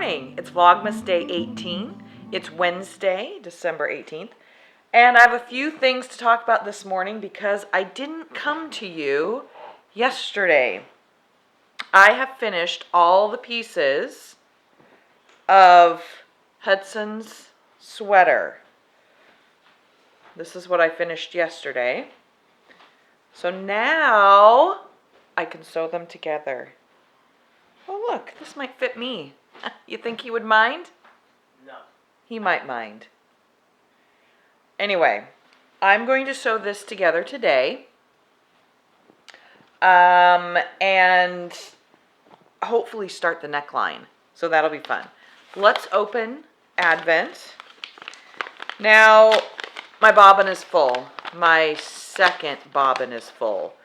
morning. It's Vlogmas day 18. It's Wednesday, December 18th. And I have a few things to talk about this morning because I didn't come to you yesterday. I have finished all the pieces of Hudson's sweater. This is what I finished yesterday. So now I can sew them together. Oh look, this might fit me. You think he would mind? No. He might mind. Anyway, I'm going to sew this together today. And hopefully start the neckline. So that'll be fun. Let's open Advent. Now, my bobbin is full. My second bobbin is full.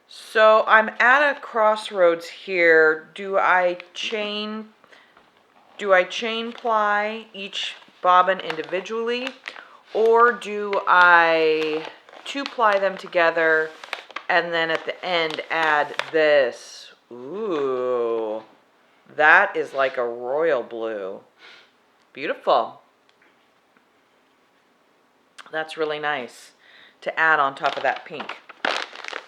So I'm at a crossroads here. Do I chain ply each bobbin individually, or do I two-ply them together and then at the end add this? Ooh, that is like a royal blue. Beautiful. That's really nice to add on top of that pink.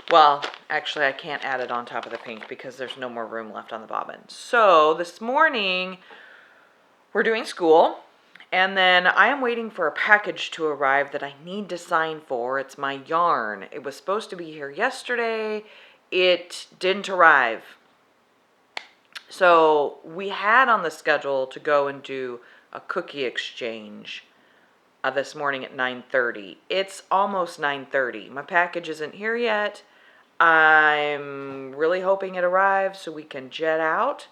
Well, actually, I can't add it on top of the pink because there's no more room left on the bobbin. So this morning, we're doing school, and then I am waiting for a package to arrive that I need to sign for. It's my yarn. It was supposed to be here yesterday. It didn't arrive. So we had on the schedule to go and do a cookie exchange this morning at 9:30. It's almost 9:30. My package isn't here yet. I'm really hoping it arrives so we can jet out.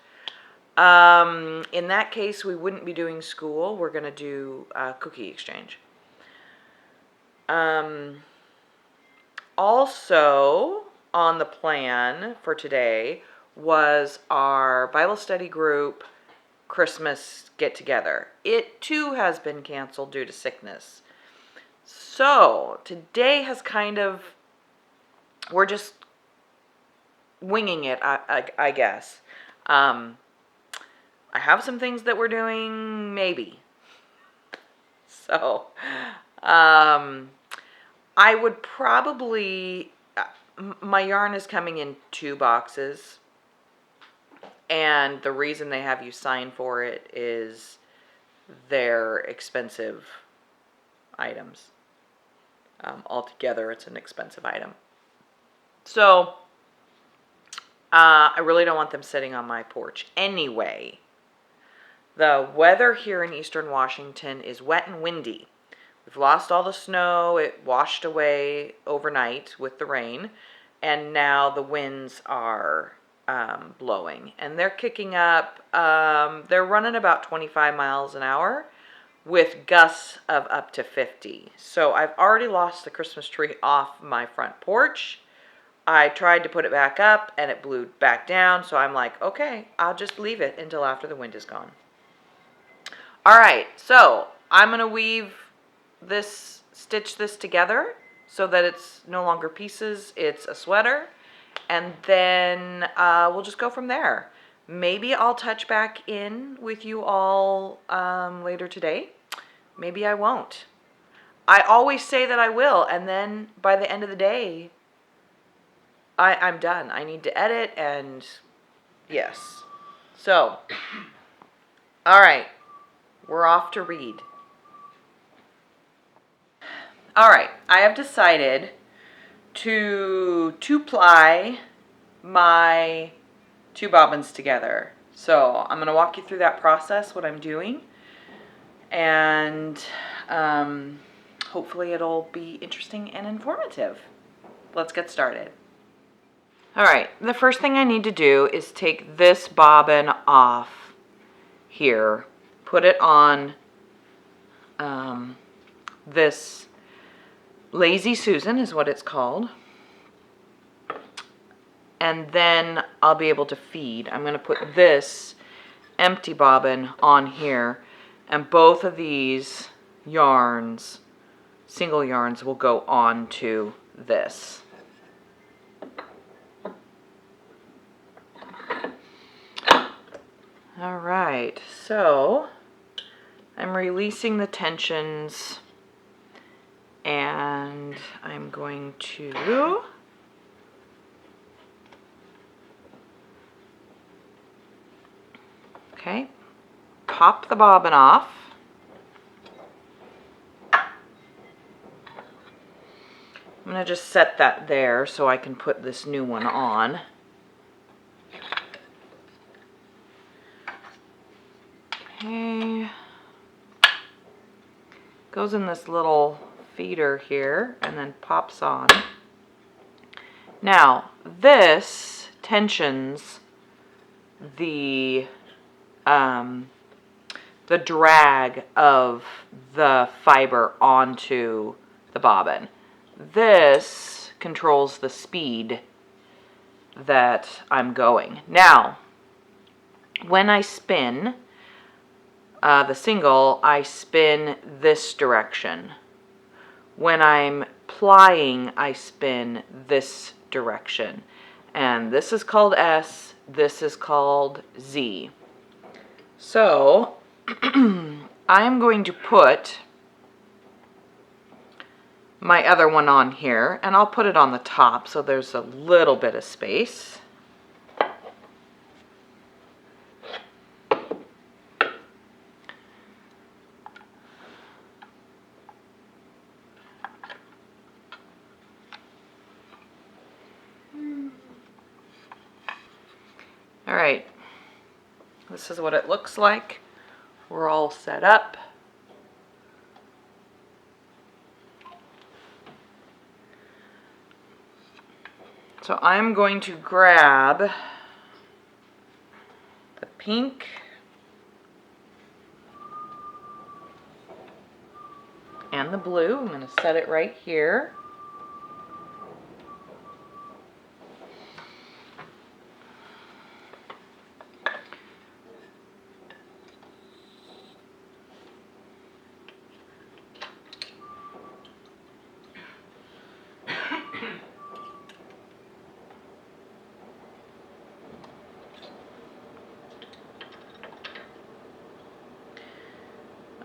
In that case, we wouldn't be doing school. We're going to do a cookie exchange. Also on the plan for today was our Bible study group Christmas get-together. It too has been canceled due to sickness. So today has kind of, we're just winging it, I guess. I have some things that we're doing, maybe. So, I would probably, my yarn is coming in 2 boxes. And the reason they have you sign for it is they're expensive items. Altogether, it's an expensive item. So, I really don't want them sitting on my porch. Anyway, the weather here in eastern Washington is wet and windy. We've lost all the snow. It washed away overnight with the rain. And now the winds are blowing. And they're kicking up. They're running about 25 miles an hour with gusts of up to 50. So I've already lost the Christmas tree off my front porch. I tried to put it back up and it blew back down. So I'm like, okay, I'll just leave it until after the wind is gone. All right, so I'm going to stitch this together so that it's no longer pieces, it's a sweater. And then we'll just go from there. Maybe I'll touch back in with you all later today. Maybe I won't. I always say that I will, and then by the end of the day, I'm done. I need to edit, and yes. So, all right, we're off to read. All right, I have decided to two-ply my 2 bobbins together. So I'm going to walk you through that process, what I'm doing, and hopefully it'll be interesting and informative. Let's get started. All right, the first thing I need to do is take this bobbin off here, put it on this Lazy Susan is what it's called. And then I'll be able to feed. I'm going to put this empty bobbin on here. And both of these yarns, single yarns, will go on to this. All right. right, so I'm releasing the tensions and I'm going to pop the bobbin off. I'm going to just set that there so I can put this new one on. Okay. Goes in this little feeder here and then pops on. Now, this tensions the drag of the fiber onto the bobbin. This controls the speed that I'm going. Now, when I spin the single, I spin this direction. When I'm plying, I spin this direction. And this is called S, this is called Z. So, I'm going to put my other one on here, and I'll put it on the top so there's a little bit of space. All right, this is what it looks like. We're all set up. So I'm going to grab the pink and the blue. I'm going to set it right here.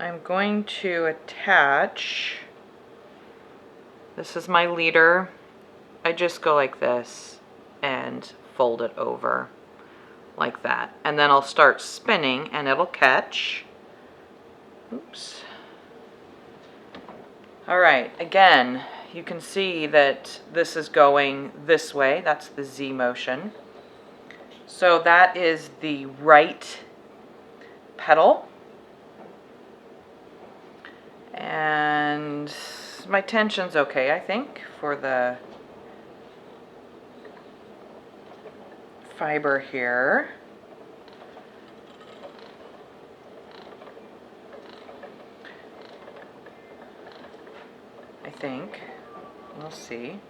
I'm going to attach, this is my leader. I just go like this and fold it over like that. And then I'll start spinning and it'll catch. Oops. All right, again, you can see that this is going this way. That's the Z motion. So that is the right pedal. And my tension's okay, I think, for the fiber here. I think. We'll see.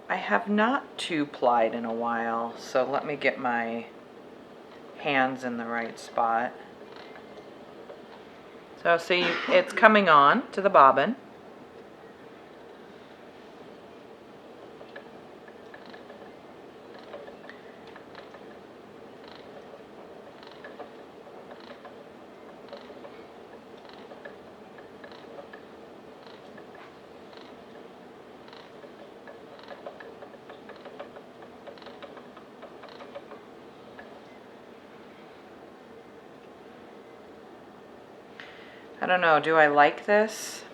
I have not two-plied in a while, so let me get my hands in the right spot. So see, it's coming on to the bobbin. I don't know, do I like this?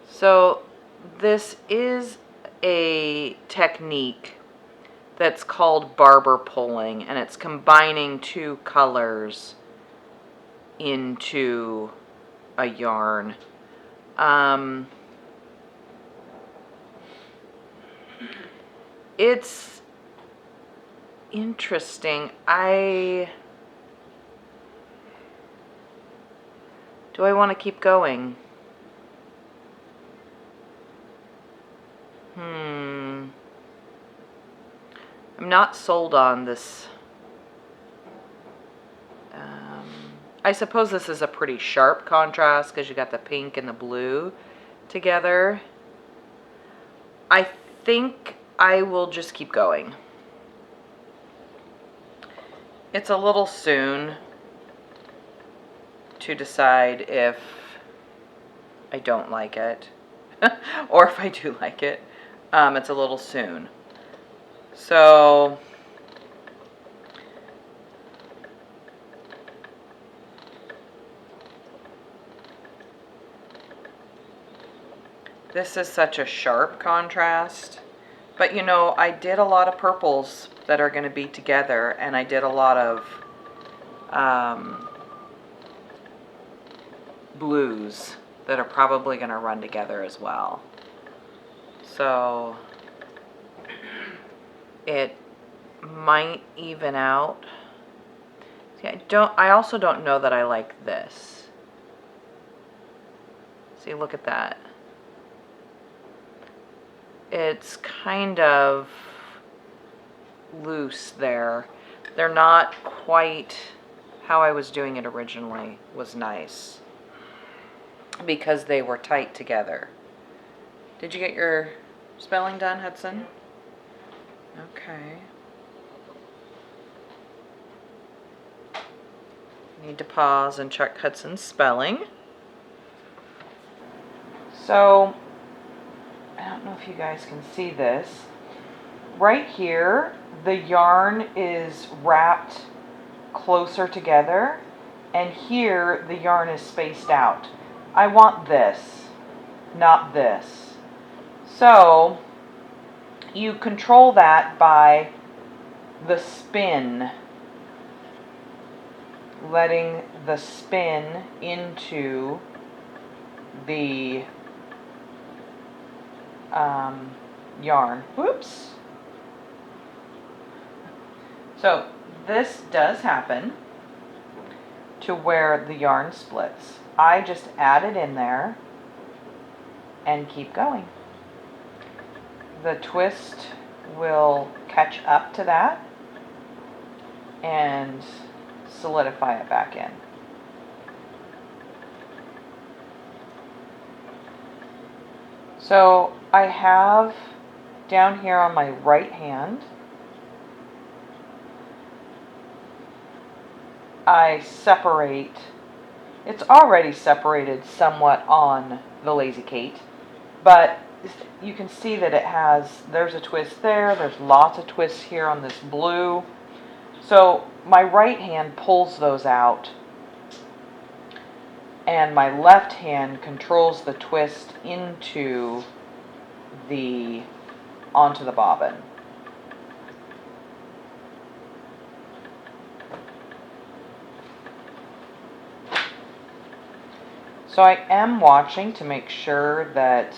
So this is a technique that's called barber pulling, and it's combining two colors into a yarn. It's interesting. Do I want to keep going? I'm not sold on this. I suppose this is a pretty sharp contrast because you got the pink and the blue together. I think I will just keep going. It's a little soon to decide if I don't like it or if I do like it. It's a little soon. So this is such a sharp contrast. But you know, I did a lot of purples that are going to be together, and I did a lot of blues that are probably going to run together as well. So it might even out. See, I also don't know that I like this. See, look at that. It's kind of loose there. They're not quite how I was doing it originally. Was nice because they were tight together. Did you get your spelling done, Hudson? Okay. Need to pause and check Hudson's spelling. So I don't know if you guys can see this. Right here, the yarn is wrapped closer together, and here the yarn is spaced out. I want this, not this. So you control that by the spin, letting the spin into the yarn. Whoops. So this does happen to where the yarn splits. I just add it in there and keep going. The twist will catch up to that and solidify it back in. So I have down here on my right hand, I separate, it's already separated somewhat on the Lazy Kate, but you can see that it has, there's a twist there, there's lots of twists here on this blue. So my right hand pulls those out, and my left hand controls the twist onto the bobbin. So I am watching to make sure that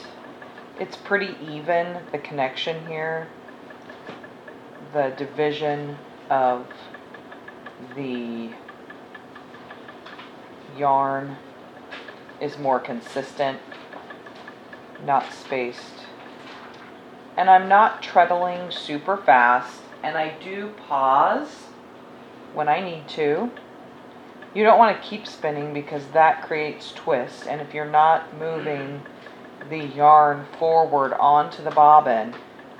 it's pretty even, the connection here, the division of the yarn is more consistent, not spaced. And I'm not treadling super fast, and I do pause when I need to. You don't want to keep spinning because that creates twist, and if you're not moving the yarn forward onto the bobbin,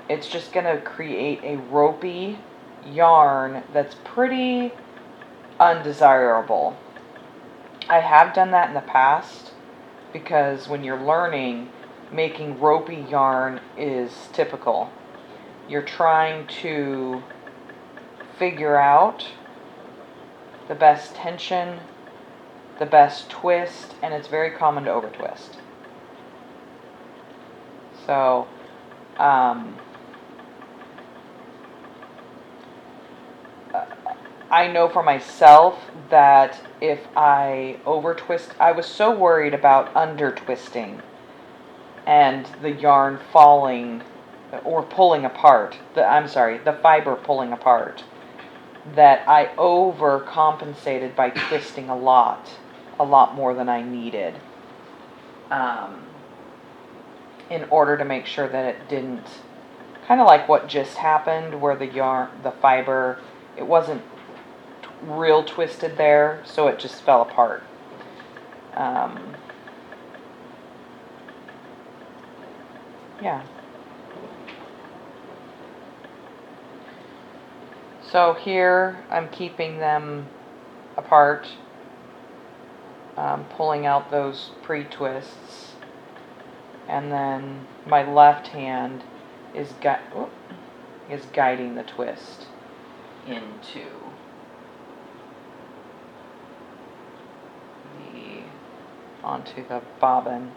it's just going to create a ropey yarn that's pretty undesirable. I have done that in the past because when you're learning, making ropey yarn is typical. You're trying to figure out the best tension, the best twist, and it's very common to over twist. So I know for myself that if I over twist, I was so worried about under twisting and the yarn falling or pulling apart, I'm sorry, the fiber pulling apart, that I overcompensated by twisting a lot more than I needed, in order to make sure that it didn't, kind of like what just happened where the fiber, it wasn't real twisted there, so it just fell apart. Yeah. So here I'm keeping them apart, pulling out those pre-twists, and then my left hand is guiding the twist onto the bobbin.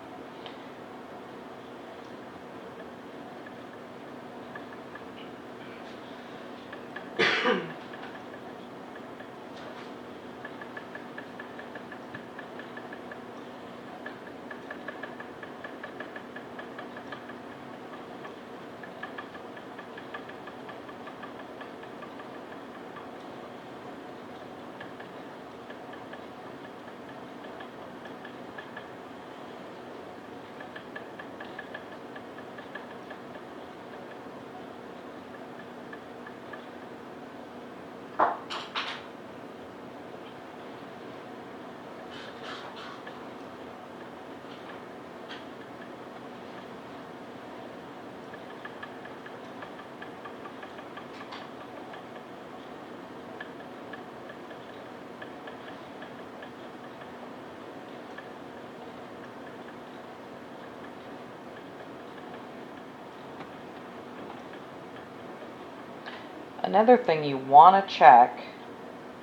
Another thing you want to check,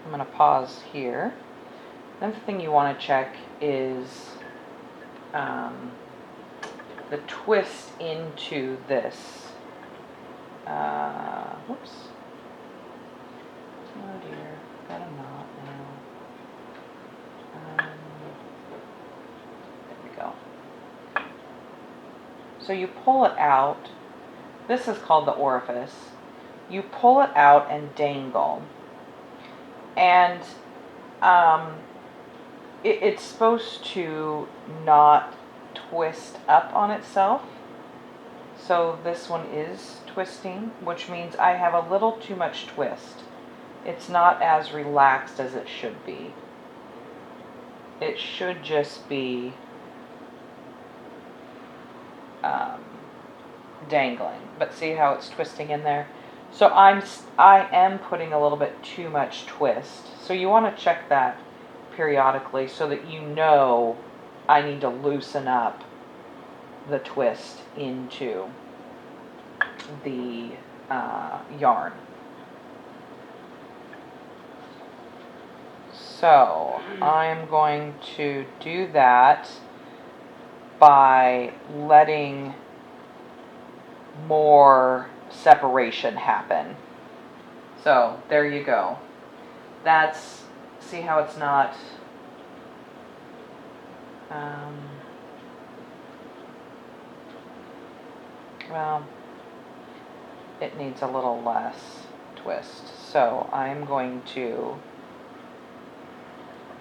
I'm going to pause here. Another thing you want to check is the twist into this. Whoops. Oh dear, got a knot now. There we go. So you pull it out. This is called the orifice. You pull it out and dangle. And it's supposed to not twist up on itself. So this one is twisting, which means I have a little too much twist. It's not as relaxed as it should be. It should just be dangling. But see how it's twisting in there? So I am putting a little bit too much twist. So you want to check that periodically so that you know I need to loosen up the twist into the yarn. So I'm going to do that by letting more separation happen. So there you go. That's, see how it's not well, it needs a little less twist. So I'm going to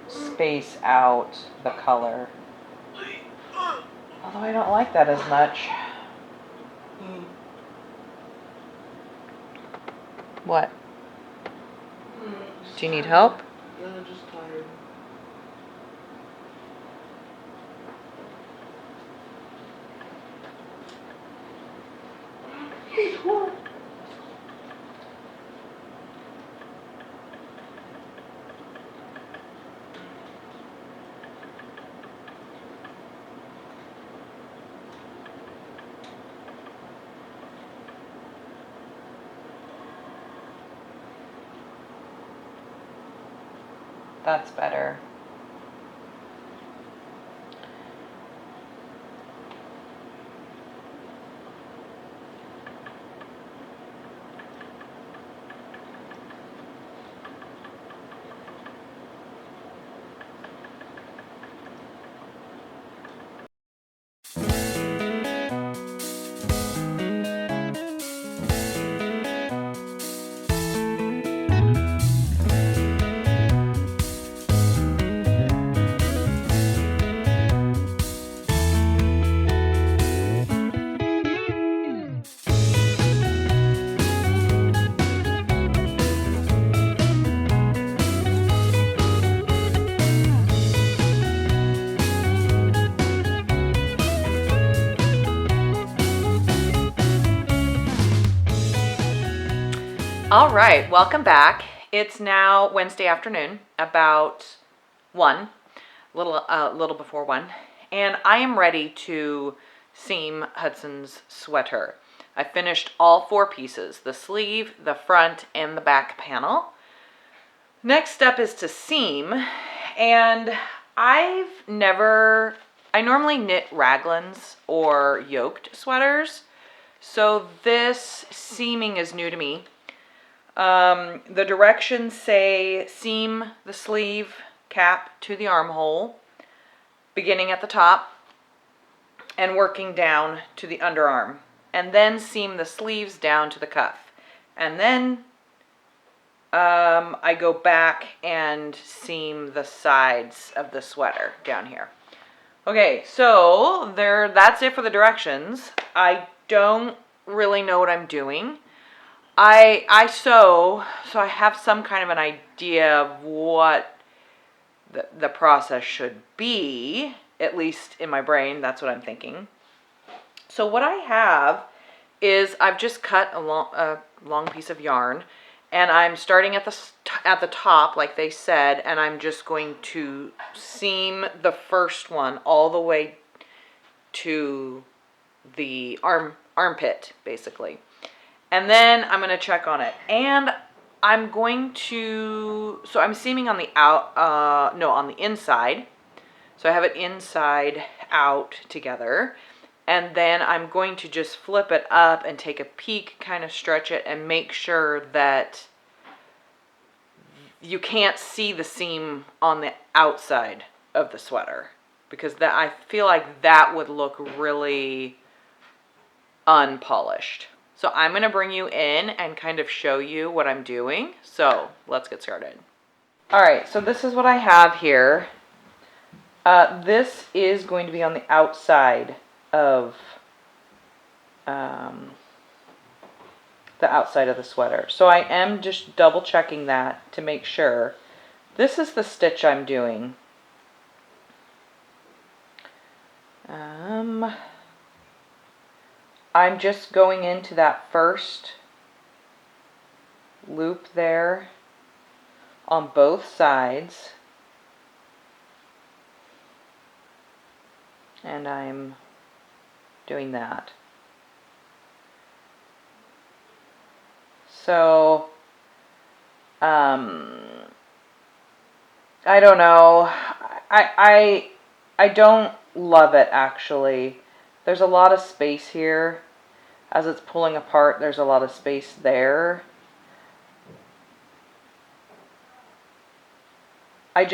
space out the color. Although I don't like that as much. What? Do you need help? No, I'm just tired. That's better. All right, welcome back. It's now Wednesday afternoon, about 1, little before 1, and I am ready to seam Hudson's sweater. I finished all 4 pieces, the sleeve, the front, and the back panel. Next step is to seam, and I normally knit raglans or yoked sweaters, so this seaming is new to me. The directions say seam the sleeve cap to the armhole, beginning at the top and working down to the underarm, and then seam the sleeves down to the cuff. And then I go back and seam the sides of the sweater down here. Okay, so that's it for the directions. I don't really know what I'm doing. I sew, so I have some kind of an idea of what the process should be, at least in my brain. That's what I'm thinking. So what I have is I've just cut a long piece of yarn, and I'm starting at the top, like they said, and I'm just going to seam the first one all the way to the armpit, basically. And then I'm going to check on it. And I'm going to, so I'm seaming on the on the inside. So I have it inside out together. And then I'm going to just flip it up and take a peek, kind of stretch it, and make sure that you can't see the seam on the outside of the sweater. Because I feel like that would look really unpolished. So I'm going to bring you in and kind of show you what I'm doing. So let's get started. All right, so this is what I have here. This is going to be on the outside of the outside of the sweater. So I am just double checking that to make sure. This is the stitch I'm doing. I'm just going into that first loop there on both sides, and I'm doing that. So I don't know. I don't love it, actually. There's a lot of space here. As it's pulling apart, there's a lot of space there. I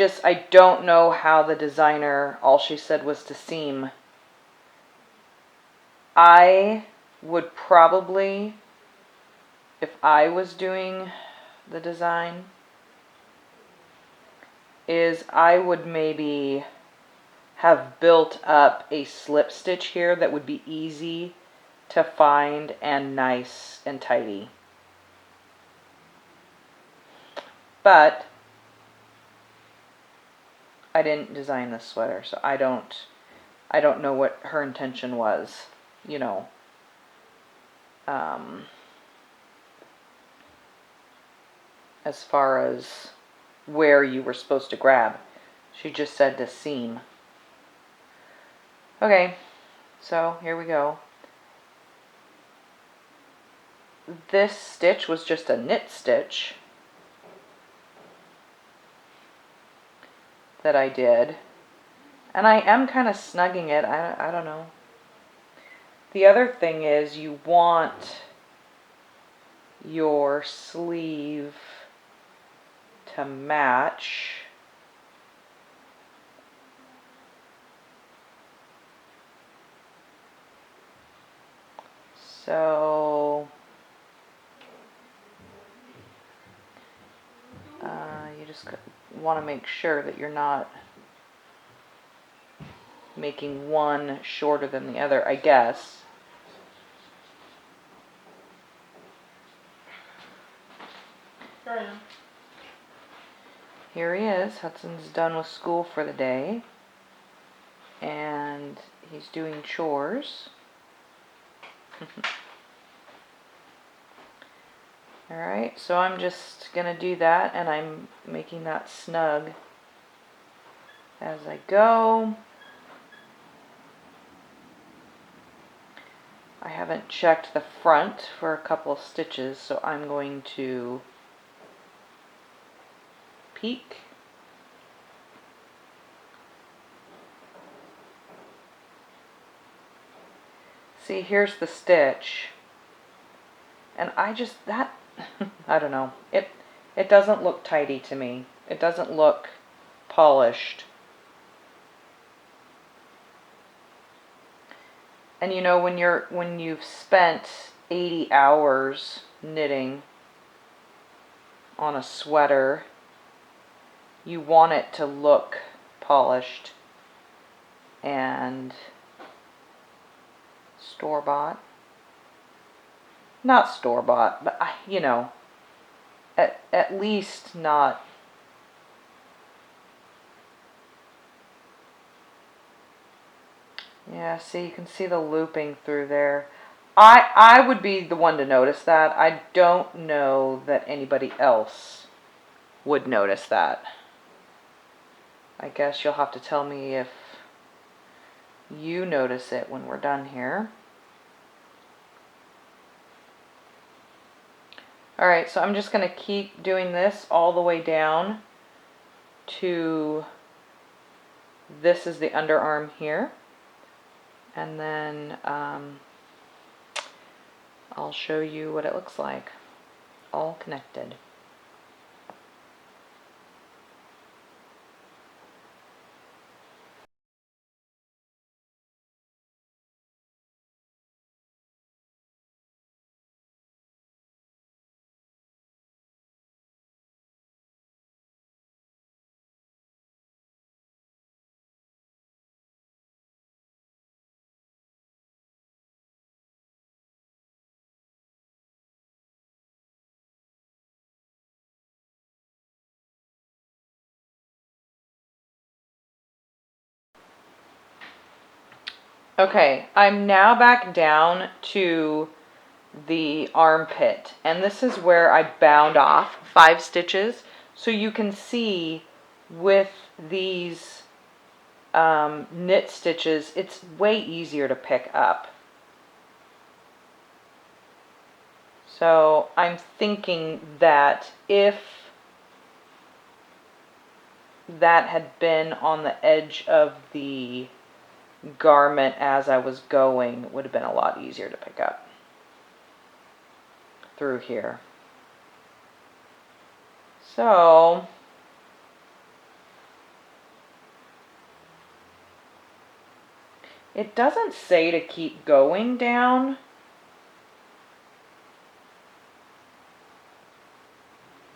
don't know how the designer, all she said was to seam. I would probably, if I was doing the design, is I would maybe have built up a slip stitch here that would be easy to find and nice and tidy. But I didn't design this sweater, so I don't know what her intention was, you know. As far as where you were supposed to grab. She just said to seam. Okay, so here we go. This stitch was just a knit stitch that I did. And I am kind of snugging it. I don't know. The other thing is you want your sleeve to match so you just want to make sure that you're not making one shorter than the other, I guess. Here he is. Hudson's done with school for the day. And he's doing chores. Alright, so I'm just going to do that, and I'm making that snug as I go. I haven't checked the front for a couple of stitches, so I'm going to peek. See, here's the stitch. And I just, that, I don't know. It doesn't look tidy to me. It doesn't look polished. And you know, when you've spent 80 hours knitting on a sweater, you want it to look polished and store-bought. Not store-bought, but you know, at least not. Yeah, see, you can see the looping through there. I would be the one to notice that. I don't know that anybody else would notice that. I guess you'll have to tell me if you notice it when we're done here. Alright, so I'm just going to keep doing this all the way down to this is the underarm here. And then I'll show you what it looks like, all connected. Okay, I'm now back down to the armpit, and this is where I bound off 5 stitches. So you can see with these knit stitches, it's way easier to pick up. So I'm thinking that if that had been on the edge of the garment as I was going, it would have been a lot easier to pick up through here. So it doesn't say to keep going down.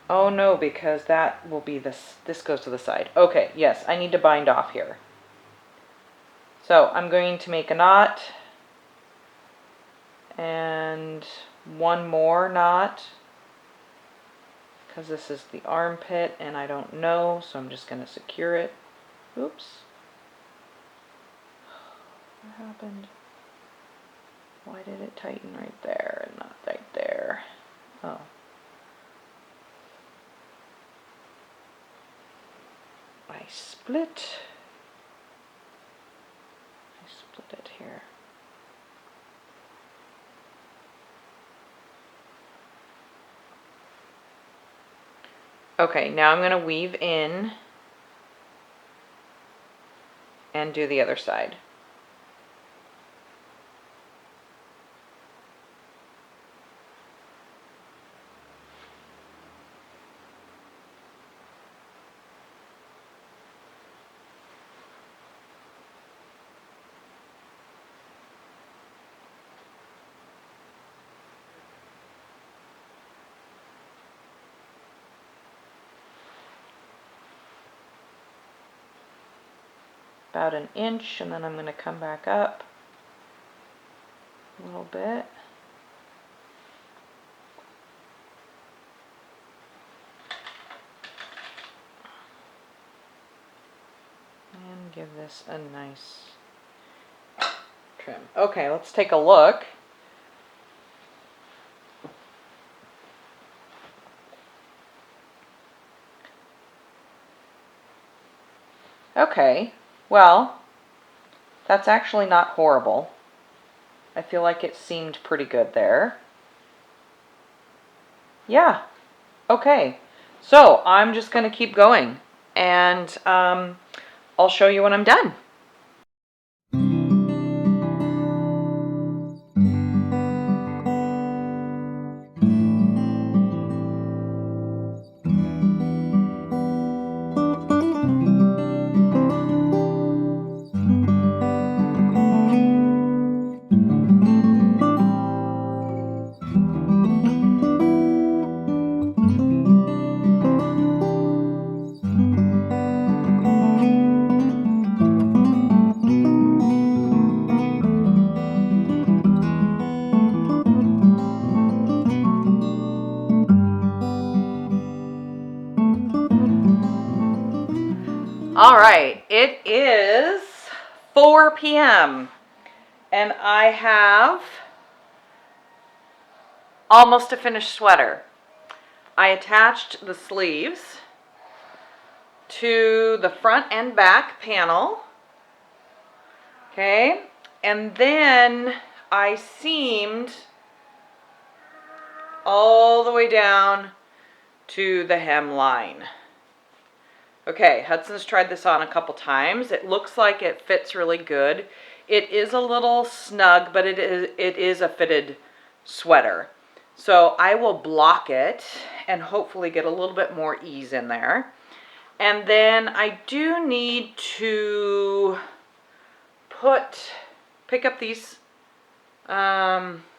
Oh no, because that will be this goes to the side. Okay, yes, I need to bind off here. So I'm going to make a knot and one more knot because this is the armpit and I don't know, so I'm just going to secure it. Oops. What happened? Why did it tighten right there and not right there? Oh. I split it here. Okay, now I'm going to weave in and do the other side. About an inch, and then I'm going to come back up a little bit. And give this a nice trim. Okay, let's take a look. Okay. Well, that's actually not horrible. I feel like it seemed pretty good there. Yeah. Okay. So I'm just going to keep going, and I'll show you when I'm done. All right, it is 4 p.m. and I have almost a finished sweater. I attached the sleeves to the front and back panel. Okay, and then I seamed all the way down to the hem line. Okay, Hudson's tried this on a couple times. It looks like it fits really good. It is a little snug, but it is a fitted sweater. So I will block it and hopefully get a little bit more ease in there. And then I do need to pick up these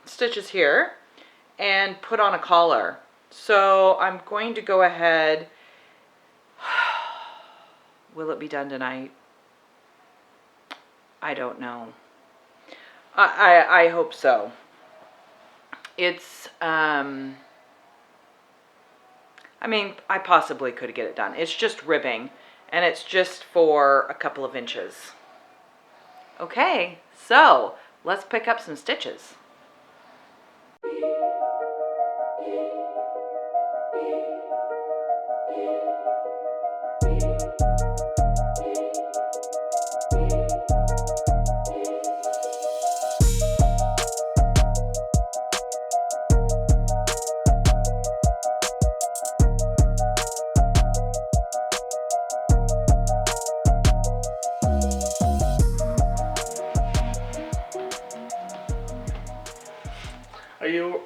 stitches here and put on a collar. So I'm going to go ahead. Will it be done tonight? I don't know. I hope so. It's, I mean, I possibly could get it done. It's just ribbing, and it's just for a couple of inches. Okay, so let's pick up some stitches.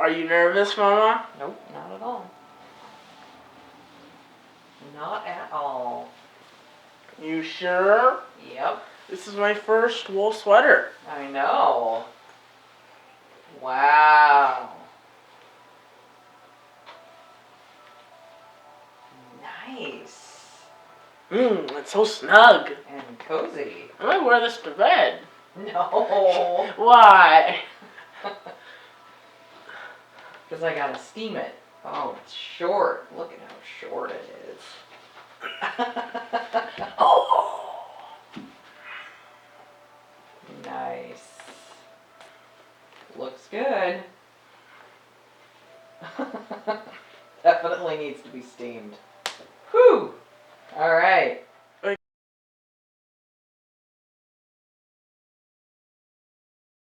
Are you nervous, Mama? Nope, not at all. Not at all. You sure? Yep. This is my first wool sweater. I know. Wow. Nice. It's so snug. And cozy. I might wear this to bed. No. Why? Because I gotta steam it. Oh, it's short. Look at how short it is. Oh. Nice. Looks good. Definitely needs to be steamed.